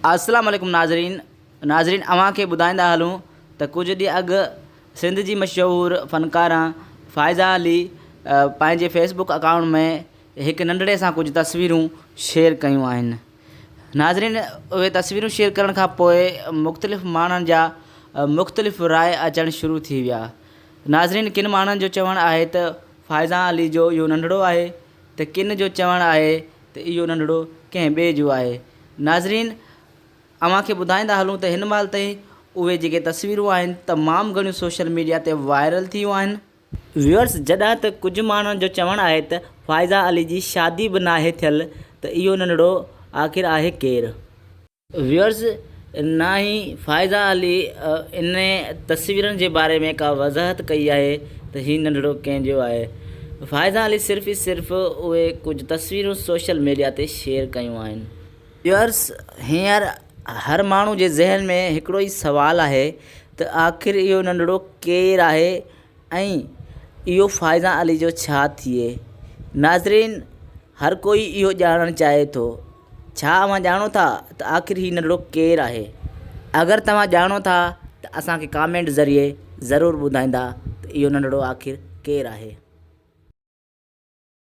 अस्सलाम वालेकुम नाज़रीन अवां खे ॿुधाईंदा हलूं त कुझु ॾींहं अॻु सिंध जी मशहूरु फ़नकारा फ़ाइज़ा अली पंहिंजे फेसबुक अकाउंट में हिकु नंढड़े सां कुझु तस्वीरूं शेयर कयूं आहिनि। नाज़रीन उहे तस्वीरूं शेयर करण खां पोइ मुख़्तलिफ़ माण्हुनि जा मुख़्तलिफ़ राय अचणु शुरू थी विया। नाज़रीन किन माण्हुनि जो चवणु आहे त फ़ाइज़ा अली जो इहो नंढड़ो आहे त किन जो चवणु आहे त इहो नंढड़ो कंहिं ॿिए जो आहे। नाज़रीन अवां खे ॿुधाईंदा हलूं त हिन महिल ताईं उहे जेके तस्वीरूं आहिनि तमामु घणियूं सोशल मीडिया ते वायरल थियूं आहिनि। व्यूअर्स जॾहिं त कुझु माण्हुनि जो चवणु आहे त फ़ाइज़ा अली जी शादी बि नाहे थियल त इहो नंढड़ो आख़िर आहे केरु। व्यूअर्स ना ई फ़ाइज़ा अली इन तस्वीरनि जे बारे में का वज़ाहत कई आहे त हीउ नंढड़ो कंहिंजो आहे। फ़ाइज़ा अली सिर्फ़ु उहे कुझु तस्वीरूं सोशल मीडिया ते शेयर कयूं आहिनि। व्यूअर्स हींअर हर माण्हू जे ज़हन में हिकिड़ो ई सुवालु आहे त आख़िर इहो नंढड़ो केरु आहे ऐं इहो फ़ाइज़ा अली जो छा थिए। नाज़रीन हर कोई इहो ॼाणणु चाहे थो। छा अव्हां ॼाणो था त आख़िर हीउ नंढड़ो केरु आहे? अगरि तव्हां ॼाणो था त असांखे कमेंट ज़रिए ज़रूरु ॿुधाईंदा त इहो नंढड़ो आख़िर केरु आहे।